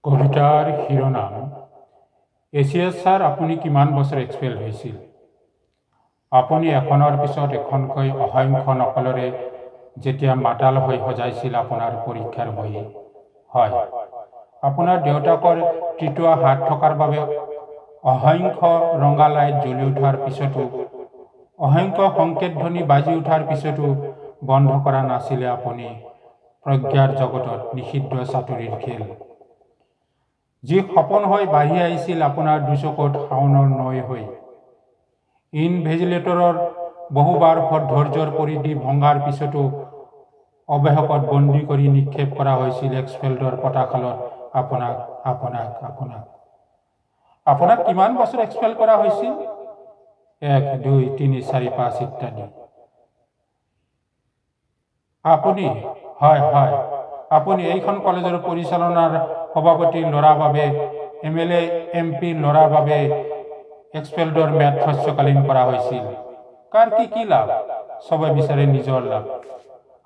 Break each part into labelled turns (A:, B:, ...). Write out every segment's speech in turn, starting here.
A: কবিতাৰ শিৰোনাম এছিয়াছ ছাৰ আপুনি কিমান বছৰ এক্সপেল হৈছিল? আপুনি এখনৰ পিছত এখনকৈ অসংখ্য নকলৰে যেতিয়া মাতাল হৈ সজাইছিল আপোনাৰ পৰীক্ষাৰ বহি। হয়, আপোনাৰ দেউতাকৰ তৃতীয় হাত থকাৰ বাবে অসংখ্য ৰঙা লাইট জ্বলি উঠাৰ পিছতো, অসংখ্য সংকেত ধ্বনি বাজি উঠাৰ পিছতো বন্ধ কৰা নাছিলে আপুনি প্ৰজ্ঞাৰ জগতত নিষিদ্ধ চাতুৰীৰ খেল। যি সপোন হৈ বাঢ়ি আহিছিল আপোনাৰ দুচকুত শাওনৰ নৈ হৈ। ইনভেজিলেটৰৰ বহুবাৰ ধৈৰ্যৰ পৰিধি ভংগাৰ পিছতো অৱশেষত বন্দী কৰি নিক্ষেপ কৰা হৈছিল এক্সফেল্ডৰ পতাশালত আপোনাক কিমান বছৰ এক্সপেল কৰা হৈছিল? 1, 2, 3, 4, 5 ইত্যাদি। আপুনি এইখন কলেজৰ পৰিচালনাৰ সভাপতি ল'ৰাৰ বাবে MLA MP ল'ৰাৰ বাবে এক্সপেল্ডৰ ম্যাদ হ্ৰস্বকালীন কৰা হৈছিল। কাৰ কি লাভ? সবে বিচাৰে নিজৰ লাভ।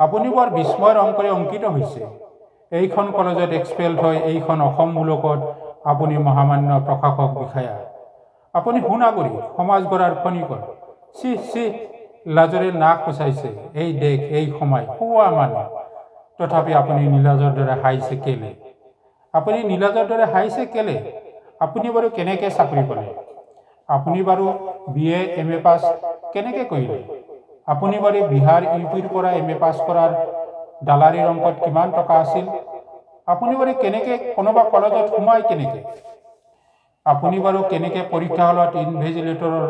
A: আপুনি বৰ বিস্ময়ৰ অংকৰে অংকিত হৈছে। এইখন কলেজত এক্সপেল হৈ এইখন অসম মূলকত আপুনি মহামান্য প্ৰশাসক বিষয়া, আপুনি সুনাগৰিক, সমাজ গঢ়াৰ খনিকৰ। চি লাজৰে নাক কুচাইছে এই দেশ, এই সময় কোৱা মানুহ। তথাপি আপুনি নীলাজৰ দৰে হাইছে কেলে? আপুনি বাৰু কেনেকৈ চাকৰি পালে? আপুনি বাৰু BA MA পাছ কেনেকৈ কৰিলে? আপুনি বাৰু বিহাৰ UPৰ পৰা MA পাছ কৰাৰ ডালাৰীৰ অংকত কিমান টকা আছিল? আপুনি বাৰু কেনেকৈ কোনোবা কলেজত সোমাই কেনেকৈ? আপুনি বাৰু কেনেকৈ পৰীক্ষা হলত ইনভেজিলেটৰৰ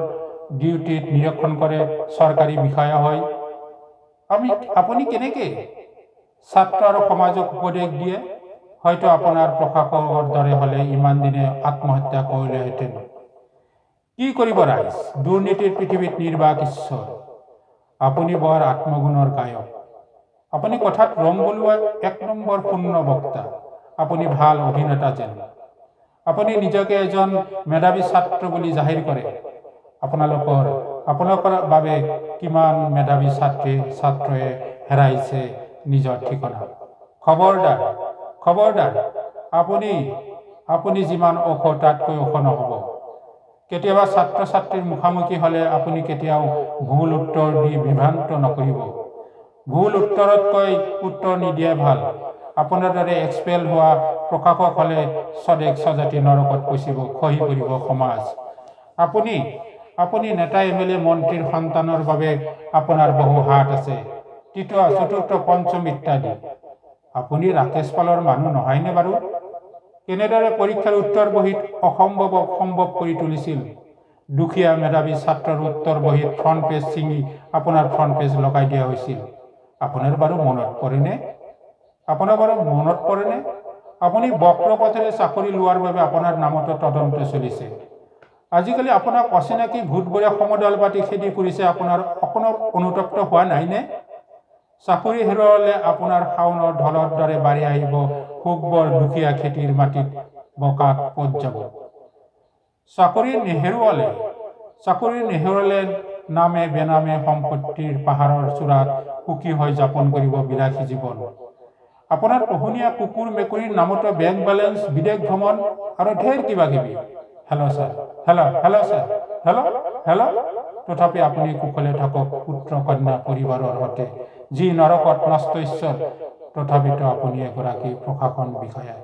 A: ডিউটিত নিৰীক্ষণ কৰে চৰকাৰী বিষয়া হয়? আপুনি কেনেকৈ ছাত্ৰ আৰু সমাজক উপদেশ দিয়ে? হয়তো আপোনাৰ প্ৰশাসকৰ দৰে হ'লে ইমান দিনে আত্মহত্যা কৰিলেহেঁতেন। কি কৰিব ৰাইজ? দুৰ্নীতিৰ পৃথিৱীত নিৰ্বাক ঈশ্বৰ। আপুনি বৰ আত্মগুণৰ গায়ক। আপুনি কথাত ৰং বলোৱা 1 নম্বৰ শূন্য বক্তা। আপুনি ভাল অভিনেতা যেন। আপুনি নিজকে এজন মেধাৱী ছাত্ৰ বুলি জাহিৰ কৰে। আপোনালোকৰ বাবে কিমান মেধাৱী ছাত্ৰই হেৰাইছে নিজৰ ঠিকনা। খবৰদাৰ, আপুনি যিমান ওখ তাতকৈ ওখ নহ'ব। কেতিয়াবা ছাত্ৰ ছাত্ৰীৰ মুখামুখি হ'লে আপুনি কেতিয়াও ভুল উত্তৰ দি বিভ্ৰান্ত নকৰিব। ভুল উত্তৰতকৈ উত্তৰ নিদিয়ে ভাল। আপোনাৰ দৰে এক্সপেল হোৱা প্ৰশাসক হ'লে স্বদেশ স্বজাতি নৰকত খহি পৰিব সমাজ। আপুনি নেতা MLA মন্ত্ৰীৰ সন্তানৰ বাবে আপোনাৰ বহু হাত আছে, তৃতীয়, চতুৰ্থ, পঞ্চম ইত্যাদি। আপুনি ৰাকেশ পালৰ মানুহ নহয়নে বাৰু? কেনেদৰে পৰীক্ষাৰ উত্তৰ বহীত অসম্ভৱক সম্ভৱ কৰি তুলিছিল? দুখীয়া মেধাৱী ছাত্ৰৰ উত্তৰ বহীত ফ্ৰণ্ট পেজ ছিঙি আপোনাৰ ফ্ৰণ্ট পেজ লগাই দিয়া হৈছিল। আপোনাৰ বাৰু মনত পৰেনে? আপুনি বক্ৰ পথেৰে চাকৰি লোৱাৰ বাবে আপোনাৰ নামতো তদন্ত চলিছে। আজিকালি আপোনাক অচিনাকি ভূতবোৰে সমদল পাতি খেদি ফুৰিছে, আপোনাৰ অকণো অনুতপ্ত হোৱা নাইনে? চাকৰি হেৰুৱালে আপোনাৰ শাওনৰ ঢলৰ দৰে বাঢ়ি আহিব সুখবৰ দুখীয়া খেতিৰ মাটিত বোকাত পত যাব। চাকৰি নেহেৰুৱালে নামে বেনামে সম্পত্তিৰ পাহাৰৰ চূড়াত সুখী হৈ যাপন কৰিব বিলাসী জীৱন। আপোনাৰ পোহনীয়া কুকুৰ মেকুৰীৰ নামতো বেংক বেলেঞ্চ, বিদেশ ভ্ৰমণ আৰু ঢেৰ কিবা কিবি। Hello' sir. তথাপি আপুনি কুশলে থাকক পুত্ৰ কন্যা পৰিবাৰৰ সৈতে, যি নৰকত নষ্ট ঈশ্বৰ। তথাপিতো আপুনি এগৰাকী প্ৰশাসন বিষয়া।